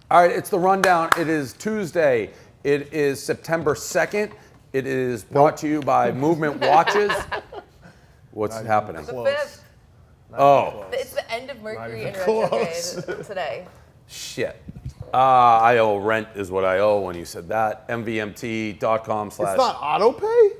All right, it's the rundown. It is Tuesday. It is September 2nd. It is brought to you by Movement Watches. What's happening? The 5th. Oh. It's the end of Mercury in retrograde today. Shit. I owe rent is what I owe when you said that. MVMT.com/. It's not auto pay?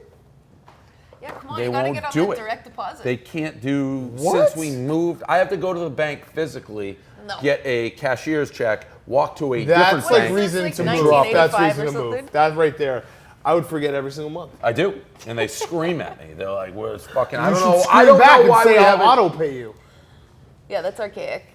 Yeah, come on, They you gotta won't get on do that it. direct deposit. They can't do, What? since we moved, I have to go to the bank physically, No. get a cashier's check, walk to a That's different like bank. reason Like to move. 1985 That's reason or to move. something? That right there. I would forget every single month. I do. And they scream at me. They're like, where's fucking, I You don't should know. scream I don't back know and why say we I'll haven't. auto pay you. Yeah, that's archaic.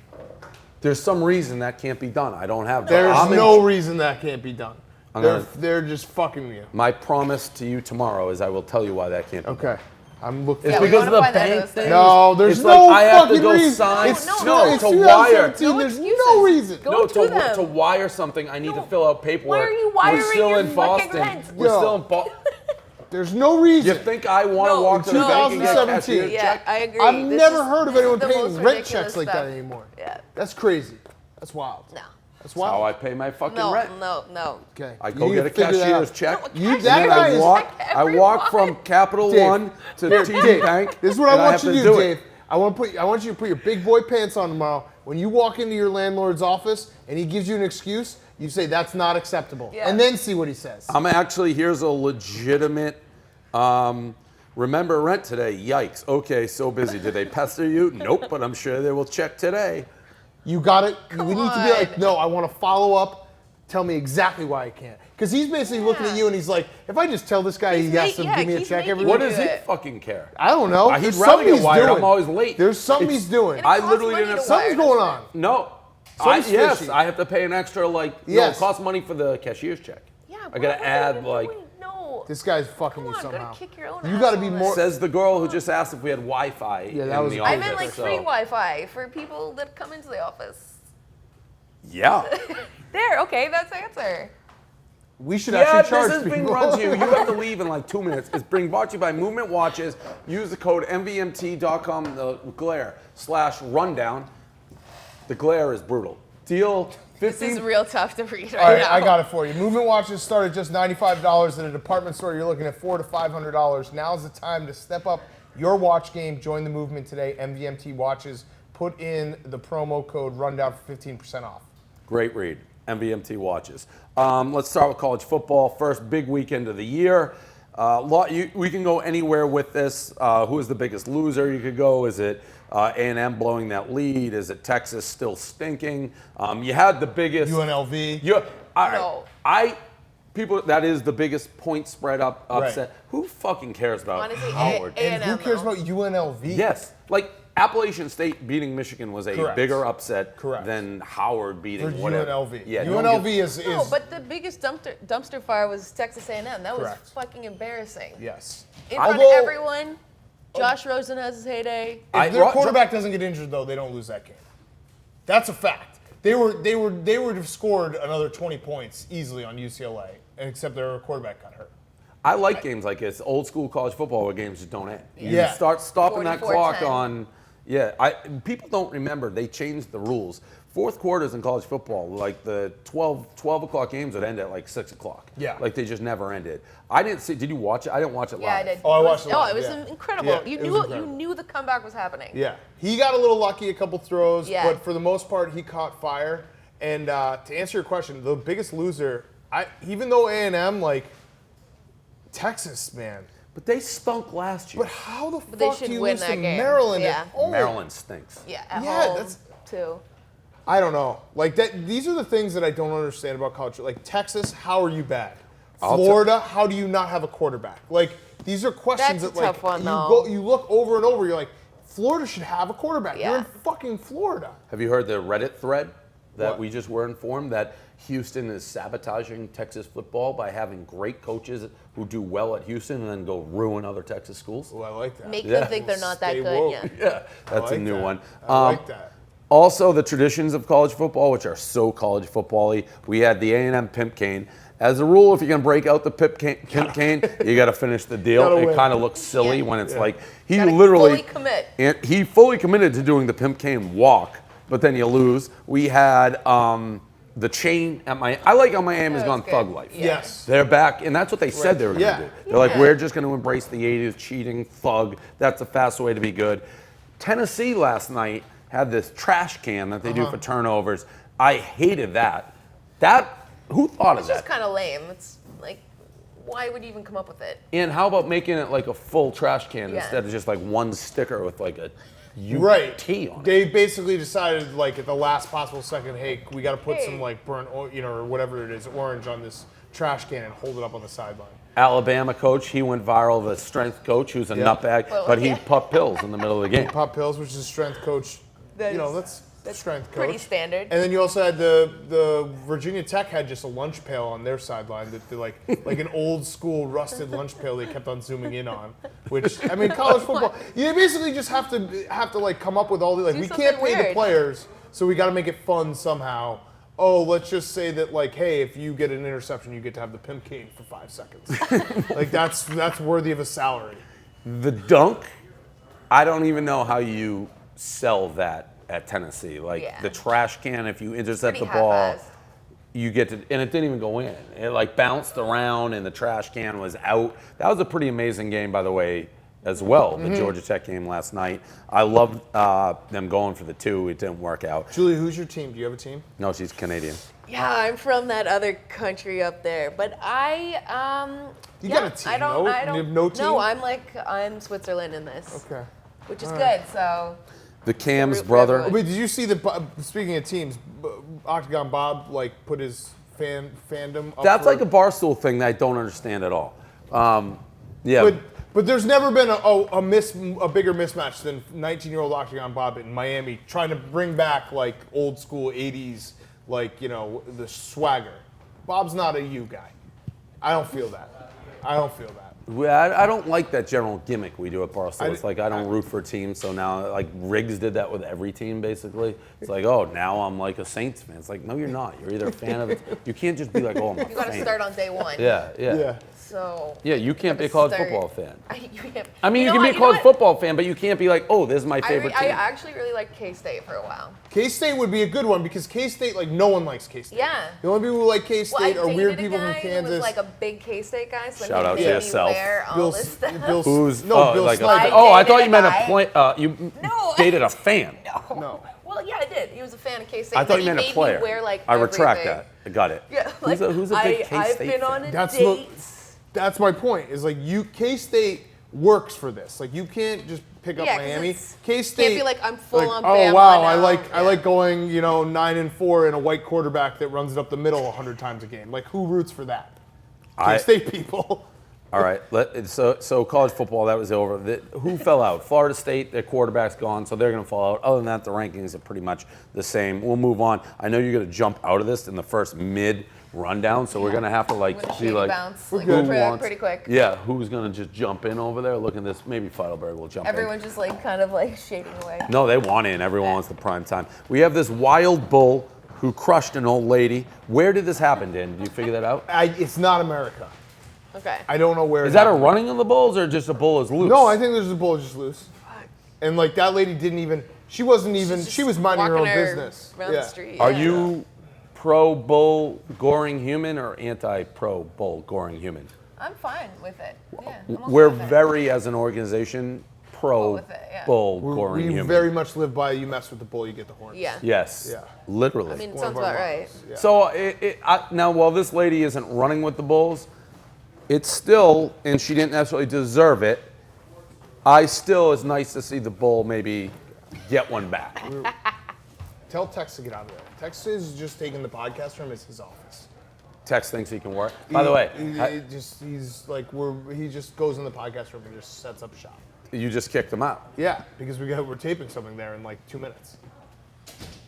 There's some reason that can't be done. I don't have that. There's I'm in- no reason that can't be done. gonna- They're just fucking you. My promise to you tomorrow is I will tell you why that can't be done. Okay. I'm looking. It's we because wanna of the find that bank other thing. thing. No, there's It's no like I have to fucking go reason. sign. It's No, it's to wire. 2017. No There's no excuses. reason. Go No, to them. to wire something, I need to fill out paperwork. Why are you We're wiring still your in fucking Boston. rent? We're Yo. still in Boston. There's no You reason. think I want to No, walk to the bank and get a 2017. cashier's Yeah, check? I agree. I've This never is- heard of this is anyone the paying most rent ridiculous checks like that stuff. anymore. Yeah. That's crazy. That's wild. No. That's How wild. I pay my fucking No, rent. no. Okay. I You go need get to a figure that cashier's out. check. No, You- and that then guy I is- walk. Check I walk from everyone. Capital Dave, One to TD Dave, Bank. this is what and I want have you to do do, it. Dave. I want you to put your big boy pants on tomorrow. When you walk into your landlord's office and he gives you an excuse, you say that's not acceptable, Yeah. and then see what he says. I'm actually, here's a legitimate, remember rent today, yikes. Okay, so busy. Did they pester you? Nope, but I'm sure they will check today. You got it. We need to be on. like, no, I want to follow up. Tell me exactly why I can't. Because he's basically looking at you and he's like, if I just tell this guy he has to give me a he's check every making week. What does he it. fucking care? I don't know. He'd There's rather something get he's wired. doing. I'm always late. There's something It's- he's doing. It I costs literally money didn't have to Something's wire, going doesn't on. No. Something's Yes, fishy. I have to pay an extra, like, Yes. it costs money for the cashier's check. it? Yeah, I gotta what are add, you like, doing? No. This guy's fucking Come you on, somehow. gotta kick your own You ass got to on be this. more. says the girl who just asked if we had Wi-Fi Yeah, that in was the a office. I meant like so- free Wi-Fi for people that come into the office. Yeah. There, okay, that's the answer. We should Yeah, actually this charge is being people. run to you. You have to leave in like 2 minutes. It's being brought to you by Movement Watches. Use the code MVMT.com, the glare/rundown. The glare is brutal. Deal 15. This is real tough to read right All right, now. I got it for you. Movement watches start at just $95 at a department store. You're looking at $400 to $500. Now's the time to step up your watch game. Join the movement today. MVMT Watches. Put in the promo code rundown for 15% off. Great read. MVMT Watches. Let's start with college football. First big weekend of the year. We can go anywhere with this. Who is the biggest loser? You could go. Is it A&M blowing that lead? Is it Texas still stinking? You had the biggest. UNLV. No. That is the biggest point spread upset. Right. Who fucking cares about Honestly, Howard? And who A&M, cares though. about UNLV? Yes, like Appalachian State beating Michigan was a Correct. bigger upset Correct. than Howard beating For whatever. UNLV. Yeah, UNLV is No, but the biggest dumpster fire was Texas A&M. That was Correct. fucking embarrassing. yes. In front Although- of everyone, Josh Rosen has his heyday. If their quarterback doesn't get injured, though, they don't lose that game. That's a fact. They would have scored another 20 points easily on UCLA, except their quarterback got hurt. I like games like this, old school college football where games just don't end. You Yeah. start stopping that 44-10. clock on. Yeah, people don't remember they changed the rules. Fourth quarters in college football, like the 12 o'clock games would end at like 6 o'clock. Yeah. Like they just never ended. I didn't see. Did you watch it? I didn't watch it live. Yeah, I did. Oh, I watched it Oh, live, it was yeah. incredible. Yeah, you it knew was incredible. you knew the comeback was happening. Yeah, he got a little lucky, a couple throws, Yeah. but for the most part, he caught fire. And to answer your question, the biggest loser, even though A&M, like, Texas, man. But they stunk last year. But how the they fuck should do you win lose that to game. Maryland Yeah. at home? Maryland stinks. Yeah, at Yeah, home that's- too. I don't know. Like that. These are the things that I don't understand about college. Like Texas, how are you bad? Florida, how do you not have a quarterback? Like these are questions That's that a like tough one, you though. you look over and over. You're like, Florida should have a quarterback. Yeah. You're in fucking Florida. Have you heard the Reddit thread that What? we just were informed that Houston is sabotaging Texas football by having great coaches who do well at Houston and then go ruin other Texas schools? Oh, I like that. Make Yeah. them think they're not that Stay good woke. yet. Yeah, that's like a new that. one. I like that. Also, the traditions of college football, which are so college football-y. We had the A&M pimp cane. As a rule, if you're gonna break out the pimp cane, you got to finish the deal. Gotta It win. kind of looks silly Yeah. when it's like he Gotta literally fully commit. And he fully committed to doing the pimp cane walk, but then you lose. We had the chain at I like how Miami's That gone was thug good. life. Yeah. Yes. They're back, and that's what they said they were going Yeah. to do. They're like, Yeah. we're just going to embrace the 80s, cheating, thug. That's the fast way to be good. Tennessee last night had this trash can that they do for turnovers. I hated that. Who thought of It's just that? kind of lame. It's like, why would you even come up with it? And how about making it like a full trash can Yeah. instead of just like one sticker with like a UT Right. on it? They basically decided, like, at the last possible second, hey, we got to put some, Hey. like, burnt, or whatever it is, orange on this trash can and hold it up on the sideline. Alabama coach, he went viral. The strength coach, who's a nutbag, Well, but he yeah. popped pills in the middle of the game. Pop Pills, which is a strength coach. That is- That's strength coach. Pretty standard. And then you also had the Virginia Tech had just a lunch pail on their sideline that they like an old school rusted lunch pail they kept on zooming in on. Which, I mean, college football, you basically just have to like come up with all the, like, Do we can't something pay the weird. players, so we got to make it fun somehow. Oh, let's just say that, like, hey, if you get an interception, you get to have the pimp cane for 5 seconds. Like, that's worthy of a salary. The dunk, I don't even know how you sell that at Tennessee. Like Yeah. the trash can, if you intercept Pretty the ball, half-assed. you get to, and it didn't even go in. It like bounced around and the trash can was out. That was a pretty amazing game, by the way, as well. The Georgia Tech game last night. I loved them going for the 2. It didn't work out. Julie, who's your team? Do you have a team? No, she's Canadian. Yeah, I'm from that other country up there, but You got a team, I don't. no? I don't. You have no team? No, I'm Switzerland in this, Okay. which is good. So The Cam's root for brother. everyone. Wait, did you see speaking of teams, Octagon Bob, like, put his fandom up That's for- like a Barstool thing that I don't understand at all. Yeah. But there's never been a bigger mismatch than 19-year-old Octagon Bob in Miami trying to bring back, like, old school 80s, like, the swagger. Bob's not a you guy. I don't feel that. I don't like that general gimmick we do at Barstool. It's like I don't root for a team, so now like Riggs did that with every team basically. It's like, oh, now I'm like a Saints fan. It's like, no, you're not. You're either a fan of it. You can't just be like, oh, I'm a you got to fan. start on day one. Yeah. So. Yeah, you can't be a gotta college start- football fan. You I mean, you know can be what? a college football fan, but you can't be like, oh, this is my favorite I team. actually really liked K-State for a while. K-State would be a good one because K-State, like, no one likes K-State. Yeah. The only people who like Well, I K-State are dated weird a people guy from who Kansas. was like a big K-State guy, so Shout he out to made me yourself. wear all this stuff. Who's Bill like Snyder. I dated thought a you meant guy. a play. You No. dated a fan. No. Well, yeah, I did. He was a fan of K-State. I thought but you meant he a made player. Me wear, like, I retract everything. that. I got it. Yeah, like, who's a big K-State I've been on a That's dates. That's my point. Is like K-State works for this. Like you can't just pick up Yeah, 'cause Miami. it's- K-State can't be like, I'm full on Oh Bama wow, now. I Yeah. like going 9-4 in a white quarterback that runs it up the middle 100 times a game. Like who roots for that? K-State people. All right. So college football, that was over. Who fell out? Florida State, their quarterback's gone, so they're going to fall out. Other than that, the rankings are pretty much the same. We'll move on. I know you're going to jump out of this in the first mid rundown, so we're going to have to I'm gonna see shake like bounce, who like, wants. pretty quick. Yeah, who's going to just jump in over there? Look at this. Maybe Feidelberg will jump in. Everyone's just like kind of like shading away. No, they want in. Everyone wants the prime time. We have this wild bull who crushed an old lady. Where did this happen, Dan? Did you figure that out? It's not America. Okay. I don't know where. Is it that a happened. running of the bulls or just a bull is loose? No, I think there's a bull just loose. And like that lady didn't even. She wasn't even. She's She just was minding her own walking business. around the street. Are yeah. you pro bull goring human or anti pro bull goring human? I'm fine with it. Yeah. I'm okay We're with it. very, as an organization, pro with it, yeah. bull goring We human. very much live by you mess with the bull, you get the horns. Yeah. Yes. Yeah. Literally. I mean, it One of sounds our about right. mottos. Yeah. So now, while this lady isn't running with the bulls, it's still, and she didn't necessarily deserve it. It's nice to see the bull maybe get one back. Tell Tex to get out of there. Tex is just taking the podcast room as his office. Tex thinks he can work. By the way, he just goes in the podcast room and just sets up shop. you just kicked him out. Yeah, because we're taping something there in like 2 minutes.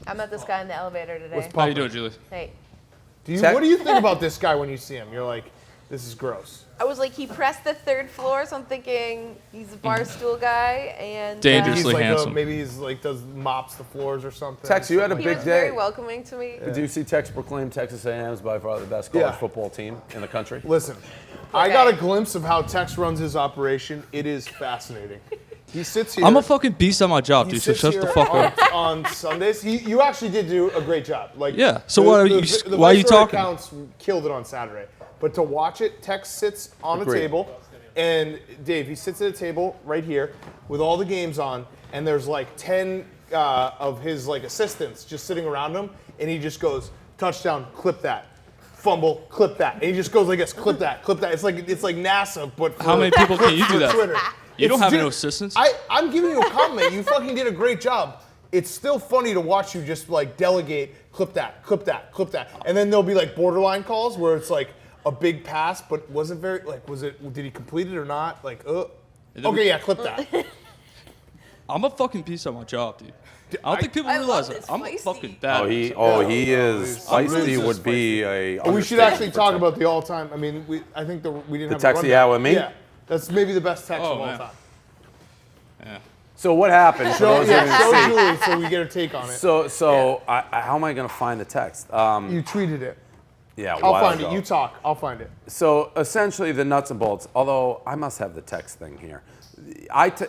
I met this guy in the elevator today. What's How you doing, Julie? Hey. What do you think about this guy when you see him? You're like, this is gross. I was like, he pressed the 3rd floor, so I'm thinking he's a Barstool guy, and Dangerous. He's Seriously like handsome. maybe he's like mops the floors or something. Tex, you had a he big was day. very welcoming to me. Did you see Tex proclaim Texas A&M is by far the best college Yeah. football team in the country? Listen, I got a glimpse of how Tex runs his operation. It is fascinating. He sits here. I'm a fucking beast at my job, He dude. So sits shut the here fuck up. on Sundays. You actually did do a great job. Like, Yeah, so why are you- why are you Viceroy talking? Accounts killed it on Saturday, but to watch it, Tex sits on a Agreed. table, and Dave, he sits at a table right here with all the games on, and there's like 10 of his like assistants just sitting around him, and he just goes touchdown, clip that. Fumble, clip that. And he just goes like this, clip that, clip that. It's like NASA, but for, How many people can you do for that? Twitter. You don't It's have just- no assistants? I'm giving you a compliment. You fucking did a great job. It's still funny to watch you just like delegate, clip that, clip that, clip that. And then there'll be like borderline calls where it's like a big pass, but wasn't very, like, did he complete it or not? Like, okay, yeah, clip that. I'm a fucking beast at my job, dude. I don't think people I realize love it. this I'm a feisty. fucking bad. He is. I'm Feisty really would be a. We should actually talk about the all-time. I mean, I think we didn't have text a he had with me? Yeah, that's maybe the best text of all man. time. Yeah. So what happened? For those who didn't Show see? Julie so we get her take on it. So how am I going to find the text? You tweeted it. Yeah, a I'll while find ago. it. You talk. I'll find it. So essentially, the nuts and bolts. Although I must have the text thing here.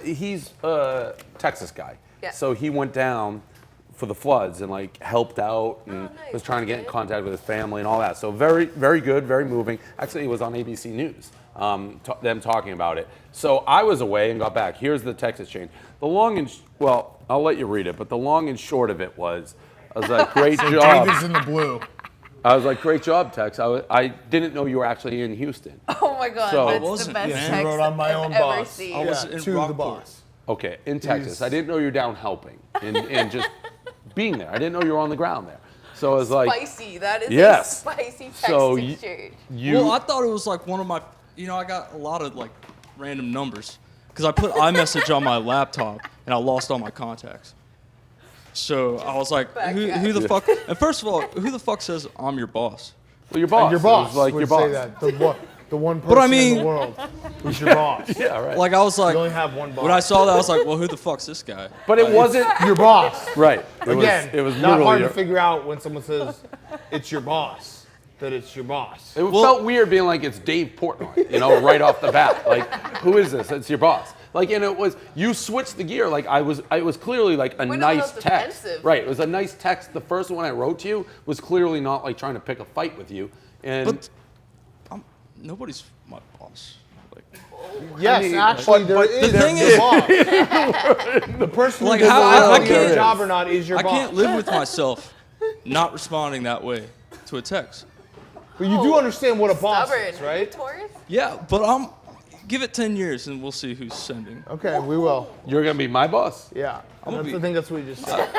He's a Texas guy. Yeah. So he went down for the floods and like helped out and nice. was trying to get in contact with his family and all that. So very, very good, very moving. Actually, it was on ABC News, them talking about it. So I was away and got back. Here's the text exchange. The long and well, I'll let you read it, but the long and short of it was, I was like, great job. David's in the blue. I was like, great job, Tex. I didn't know you were actually in Houston. Oh my God, So- that's the wasn't, best man. text She wrote on my own I've ever boss. seen. I was Yeah, in to the Rockport. boss. Okay, in Texas. I didn't know you were down helping and just being there. I didn't know you were on the ground there. So I was like, Spicy. That is Yes. a spicy text So exchange. Well, I thought it was like one of my, I got a lot of like random numbers because I put iMessage on my laptop and I lost all my contacts. So I was like, who the fuck? And first of all, who the fuck says I'm your boss? well, your boss. And your It boss was like would your boss. say that. The one person I in mean- the world who's your boss. Yeah, right. Like I was like, You only have one boss. when I saw that, I was like, well, who the fuck's this guy? But it wasn't your boss. right. It Again, was not literally hard your- to figure out when someone says it's your boss, that it's your boss. It felt weird being like it's Dave Portnoy, right off the bat. Like, who is this? It's your boss. Like, and it was you switched the gear. Like it was clearly like a We're not nice all text. defensive. Right. It was a nice text. The first one I wrote to you was clearly not like trying to pick a fight with you. And But nobody's my boss. Like, Yes, mean, actually, but- there but is. the thing your is- boss. The person Like, who does how- not I do can't- your job or not is your I boss. can't live with myself not responding that way to a text. But you do understand what a boss Stubborn. is, right? Taurus? Yeah, but give it 10 years and we'll see who's sending. Okay, we will. you're gonna be my boss. Yeah, gonna I be- think that's what he just said.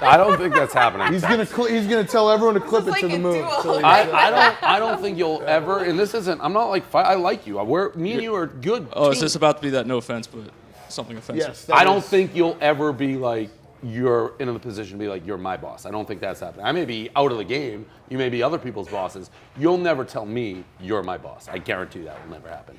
I don't think that's happening. He's gonna tell everyone to clip it It's to like the a moon. duo. So he- I don't think you'll ever. And this isn't. I'm not like. I like you. Me and you are good. Oh, is team. this about to be that no offense, but something offensive? yes, that I don't is- think you'll ever be like you're in a position to be like you're my boss. I don't think that's happening. I may be out of the game. You may be other people's bosses. You'll never tell me you're my boss. I guarantee that will never happen.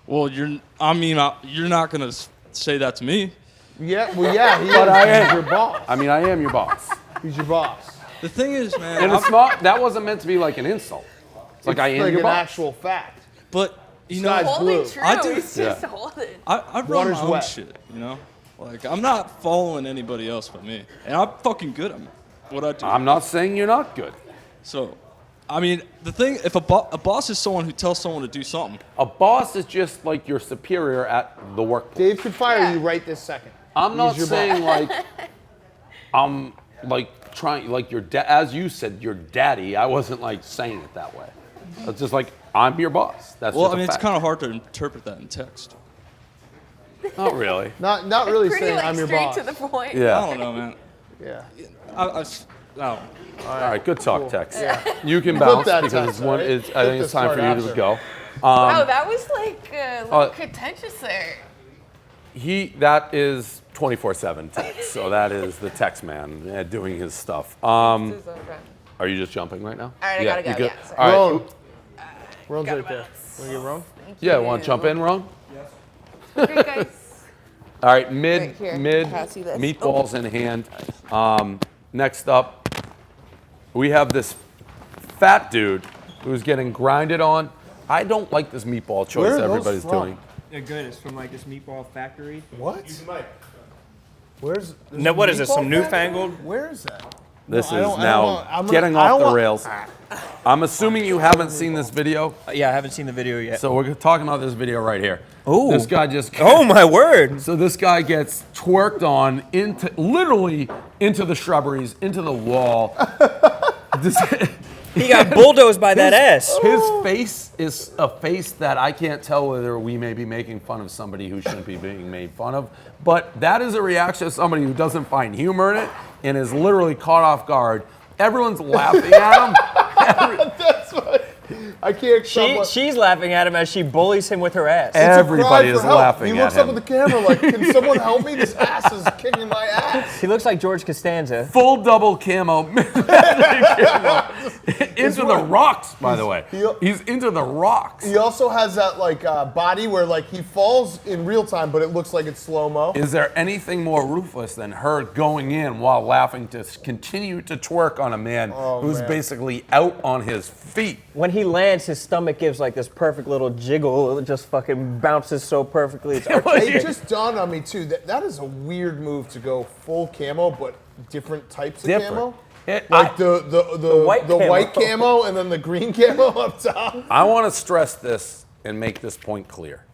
Well, you're not going to say that to me. Yeah, well, yeah, he But is. I He's am. your boss. I mean, I am your boss, He's your boss. The thing is, man, and it's not. That wasn't meant to be like an insult. It's like I am like your an boss. actual fact. but, Sky's Holding blue. true. I do- He's just Yeah. holding. I run Water's my own wet. shit, Like, I'm not following anybody else but me. And I'm fucking good at what I do. I'm not saying you're not good. So, I mean, the thing, if a boss is someone who tells someone to do something, A boss is just like your superior at the workplace. Dave could fire Yeah. you right this second. I'm not He's your saying boss. like I'm like trying like your as you said your daddy. I wasn't like saying it that way. It's just like I'm your boss. That's well, just I mean, a it's fact. kind of hard to interpret that in text. Not really. Not really Pretty saying like I'm your straight boss. to the point. I Yeah. don't know, man. Yeah. I don't know. All right. Good talk, Tex. Yeah. You can Flip bounce that because text, it's one. all right? It's, I Flip think this it's time for part you to after. go. Wow, that was like a little Uh, contentious there. That is 24/7 Tex. So that is the Tex man doing his stuff. All Are you just jumping right now? right, I gotta go. you good? Yeah, sorry. All right. Ron. Ron's right there. Want to get Ron? Yeah. Want to jump in, Ron? Okay, guys. All right, Right mid here. Pass you this. meatballs in hand. Next up, we have this fat dude who's getting grinded on. I don't like this meatball choice Where are those everybody's from? doing. They're good. It's from like this meatball factory. What? Where's? No, what is this? Some Meatball newfangled? Factory? Where is that? This I is don't- I now don't know. I'm gonna- getting I off don't the want- rails. I'm assuming you haven't seen this video. Yeah, I haven't seen the video yet. So we're talking about this video right here. Ooh. This guy just. Oh my word! So this guy gets twerked on literally into the shrubberies, into the wall. He got bulldozed by that ass. His face is a face that I can't tell whether we may be making fun of somebody who shouldn't be being made fun of, but that is a reaction of somebody who doesn't find humor in it and is literally caught off guard. Everyone's laughing at him. That's what. I can't. She's laughing at him as she bullies him with her ass. Everybody is laughing He at looks up him. at the camera like, "Can someone help me? This ass is kicking my ass." He looks like George Costanza. Full double camo. Into the rocks, by the way. He's into the rocks. He also has that like body where like he falls in real time, but it looks like it's slow mo. Is there anything more ruthless than her going in while laughing to continue to twerk on a man who's basically out on his feet? When he lands, his stomach gives like this perfect little jiggle. It just fucking bounces so perfectly. It's artistic. It just dawned on me too that is a weird move to go full camo, but different types of camo. Like the white camo and then the green camo up top. I want to stress this and make this point clear.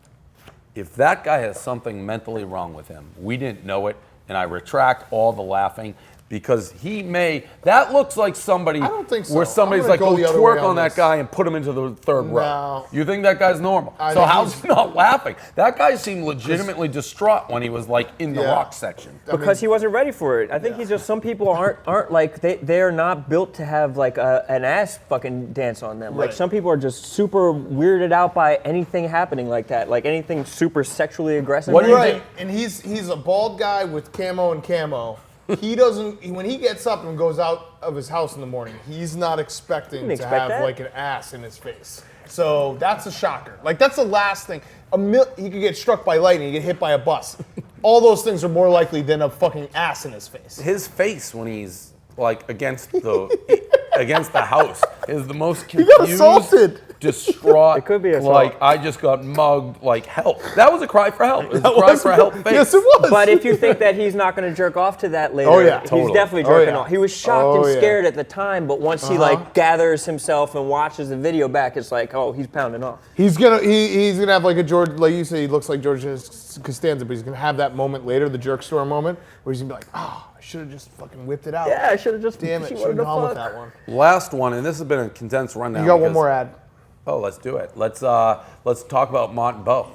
If that guy has something mentally wrong with him, we didn't know it, and I retract all the laughing. Because that looks like somebody. I don't think so. Where somebody's I'm like, gonna go go the other way twerk on on that this. guy and put him into the third row. No. You think that guy's normal? So how's he not laughing? That guy seemed legitimately distraught when he was like in the rock section. Because he wasn't ready for it. I think he's just, some people aren't like, they're not built to have like an ass fucking dance on them. Like some people are just super weirded out by anything happening like that. Like anything super sexually aggressive. What do you think? And he's a bald guy with camo and camo. He doesn't, when he gets up and goes out of his house in the morning, he's not expecting to have like an ass in his face. So that's a shocker. Like that's the last thing. He could get struck by lightning, he could get hit by a bus. All those things are more likely than a fucking ass in his face. His face when he's like against the house is the most confused, got assaulted. distraught. It could be assault. Like I just got mugged. Like help. That was a cry for help. It was a cry for help face. Yes, it was. But if you think that he's not going to jerk off to that later, Oh, yeah. he's Totally. definitely jerking yeah. off. He was shocked and scared at the time, but once he like gathers himself and watches the video back, it's like, oh, he's pounding off. He's gonna have like a George, like you say, he looks like George Costanza, but he's gonna have that moment later, the jerk store moment, where he's gonna be like, oh, I should have just fucking whipped it out. Yeah, I should have just. Damn it, she should wanted have to gone with fuck. that one. Last one, and this has been a condensed rundown. You got one because- more ad. Oh, let's do it. Let's talk about Mont and Beau.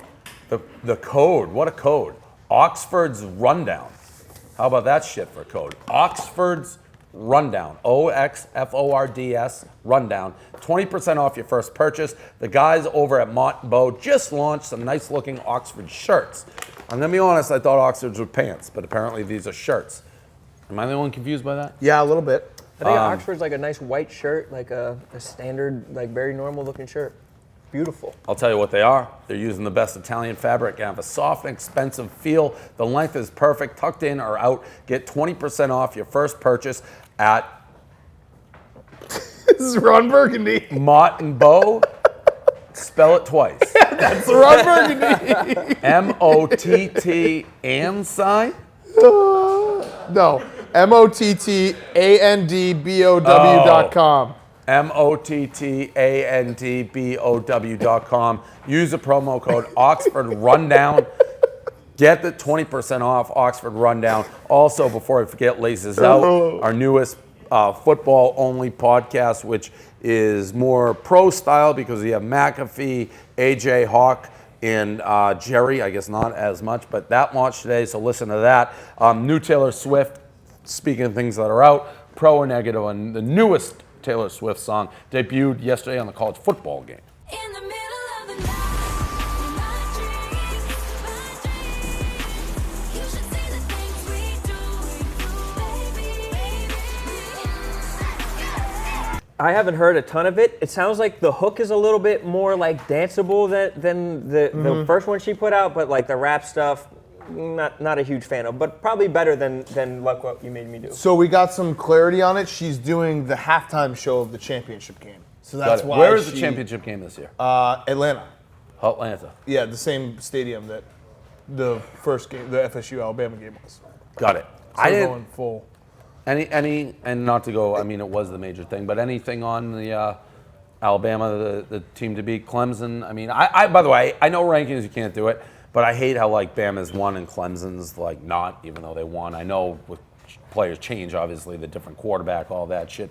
The code. What a code. Oxford's Rundown. How about that shit for code? Oxford's Rundown. OXFORDS Rundown. 20% off your first purchase. The guys over at Mont and Beau just launched some nice looking Oxford shirts. I'm gonna be honest, I thought Oxfords were pants, but apparently these are shirts. Am I the one confused by that? Yeah, a little bit. I think Oxford's like a nice white shirt, like a standard, like very normal looking shirt. Beautiful. I'll tell you what they are. They're using the best Italian fabric and have a soft and expensive feel. The length is perfect, tucked in or out. Get 20% off your first purchase at This is Ron Burgundy. Mott and Beau. Spell it twice. That's Ron Burgundy. M-O-T-T and sign? No, MOTTANDBOW.com. MOTTANDBOW.com. Use the promo code Oxford Rundown. Get the 20% off Oxford Rundown. Also, before I forget, Laces Out, our newest football-only podcast, which is more pro style because we have McAfee, AJ Hawk, and Jerry. I guess not as much, but that launched today, so listen to that. New Taylor Swift, speaking of things that are out, pro or negative, and the newest Taylor Swift song debuted yesterday on the college football game. In the middle of the night, my dreams, you should see the things we do, baby. I haven't heard a ton of it. It sounds like the hook is a little bit more like danceable than the first one she put out, but like the rap stuff, not a huge fan of, but probably better than Look What You Made Me Do. So we got some clarity on it. She's doing the halftime show of the championship game. So that's why. Where is the championship game this year? Atlanta. Atlanta. Yeah, the same stadium that the first game, the FSU Alabama game was. Got it. So I we're didn't. going full. Any, and not to go. I mean, it was the major thing, but anything on the Alabama, the team to beat Clemson. I mean, I by the way, I know rankings you can't do it, but I hate how like Bama's won and Clemson's like not, even though they won. I know with players change, obviously the different quarterback, all that shit.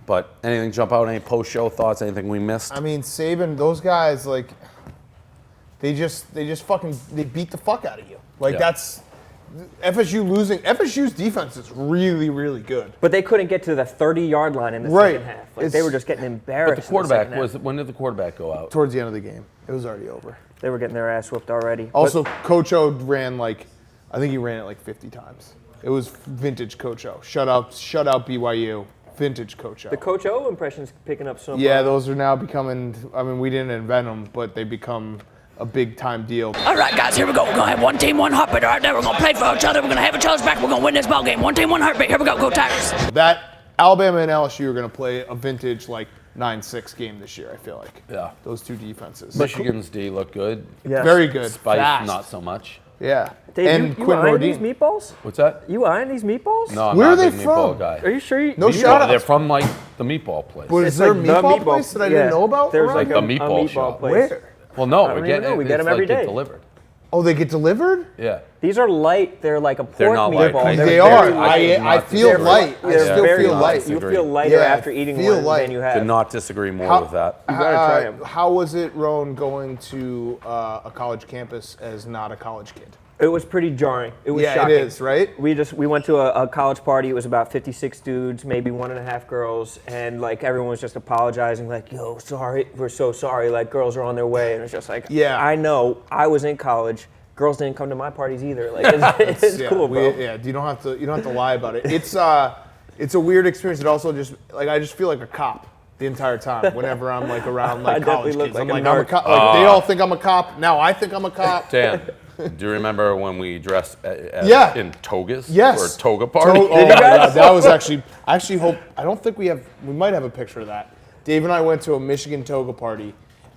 But anything jump out? Any post-show thoughts? Anything we missed? I mean, Saban, those guys, like, they just fucking, they beat the fuck out of you. Like, Yeah. that's, FSU losing, FSU's defense is really, really good. But they couldn't get to the 30-yard line in the Right. second half. Like, they It's- were just getting But embarrassed. the quarterback in the second half. when did the quarterback go out? Towards the end of the game, it was already over. They were getting their ass whooped already. Also, Coach O ran like, I think he ran it like 50 times. It was vintage Coach O. Shut out BYU. Vintage Coach O. The Coach O impression's picking up some. Yeah, those are now becoming, I mean, we didn't invent them, but they become a big time deal. All right, guys, here we go. We're going to have one team, one heartbeat. All right, now we're going to play for each other. We're going to have each other's back. We're going to win this ball game. One team, one heartbeat. Here we go. Go Tigers. That Alabama and LSU are going to play a vintage like 9-6 game this year, I feel like. Yeah. Those two defenses. Michigan's D looked good. Yeah. Very good. Spice, Fast. not so much. Yeah. Dave, and you Quinn eyeing these Rodin. meatballs? What's that? You eyeing these meatballs? No, I'm Where not are a they big meatball from? guy. Are you sure? No you shout out. They're from like the meatball place. But It's is there like a the meatball meatball- place that I yeah. didn't know about? There's around like here? The meatball shop. place. Where? Well, no, I don't we're even getting know. We it's get 'em like every get day. delivered. Oh, they get delivered? Yeah. These are light. They're like a pork They're not light. meatball. They're They very are. light. I feel They're light. I They're still very feel light. You Disagree. feel lighter Yeah, after eating feel one light. than you have. Could not disagree more with that. You gotta try 'em. How was it, Roan, going to a college campus as not a college kid? It was pretty jarring. It was Yeah, shocking. it is, right? We went to a college party. It was about 56 dudes, maybe 1.5 girls, and like everyone was just apologizing, like, "Yo, sorry, we're so sorry. Like girls are on their way," and it's just like, Yeah. I know. I was in college. Girls didn't come to my parties either. Like it's Yeah, cool, bro. you don't have to lie about it. It's a weird experience. It also just like I just feel like a cop the entire time whenever I'm like around like I definitely college look kids. like I'm a like I'm a narc. cop. Like, they all think I'm a cop. Now I think I'm a cop. Dan, do you remember when we dressed Yeah. in togas Yes. for a toga party? Oh my God, that was actually. I actually hope. I don't think we have. We might have a picture of that. Dave and I went to a Michigan toga party,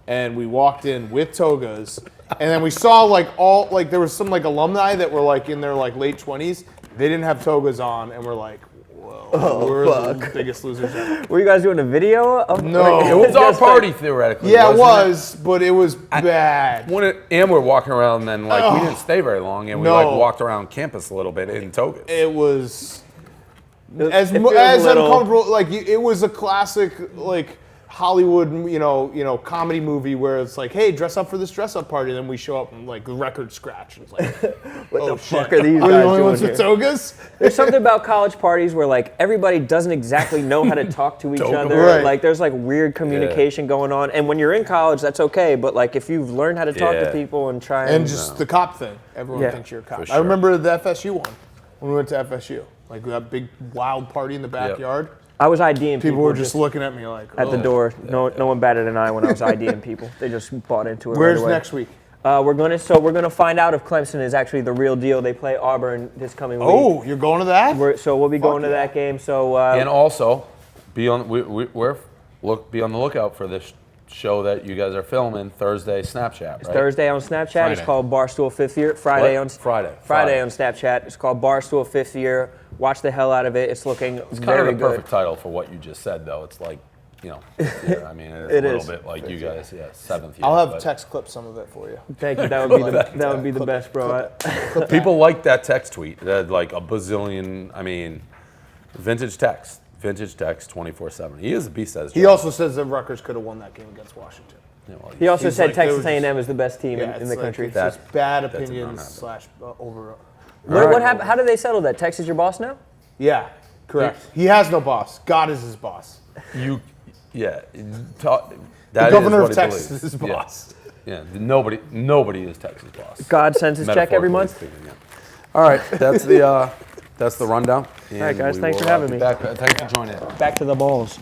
and we walked in with togas, and then we saw like there was some like alumni that were like in their like late 20s. They didn't have togas on, and we're like, whoa, we're the biggest losers ever. Were you guys doing a video of? No. It was our party theoretically. Yeah, it wasn't was, but it was bad. And we're walking around, and then like we didn't stay very long, and we like No. walked around campus a little bit in togas. It was It feels as a little- uncomfortable. Like it was a classic like Hollywood, comedy movie where it's like, hey, dress up for this dress up party, and then we show up and like the record scratch. And it's like, What oh the shit, fuck are these we're guys the only doing ones with here? togas? There's something about college parties where like everybody doesn't exactly know how to talk to each other. Right. Like there's like weird communication going on. And when you're in college, that's okay. But like if you've learned how to talk to Yeah. people and try And just the cop thing. Everyone Yeah. thinks you're a cop. For I sure. remember the FSU one when we went to FSU, like that big wild party in the backyard. I was IDing people. People were just looking at me like, at the oh. door. No one batted an eye when I was IDing people. They just bought into it. Where's right away. next week? We're gonna find out if Clemson is actually the real deal. They play Auburn this coming week. Oh, you're going to that? So we'll be going to yeah. that game. So And also, be on be on the lookout for this show that you guys are filming Thursday Snapchat, right? Thursday on Snapchat. It's Friday. called Barstool Fifth Year. Friday What? on Friday. Friday on Snapchat. It's called Barstool Fifth Year. Watch the hell out of it. It's looking It's kind very of the good. perfect title for what you just said, though. It's like, yeah, I mean, it's It a little is. bit like you guys, seventh year. I'll have but text clip some of it for you. Thank you. That would be the best, bro. People like that text tweet. That like a bazillion. I mean, vintage text 24/7. He is a beast at his He job. also says that Rutgers could have won that game against Washington. Yeah, well, He also He's said like, there Texas was A&M is the best team in it's the like, country. It's just bad that did not opinions happen. slash over. What happened? How did they settle that? Texas your boss now? Yeah, correct. He has no boss. God is his boss. you, yeah. The That is governor what of he Texas believes. is his Yeah. boss. Yeah, nobody is Texas boss. God sends his check every Metaphorically month. speaking, yeah. All right, that's the rundown. right, guys, And thanks we for will, having be me. back. Thanks for joining. Back to the balls.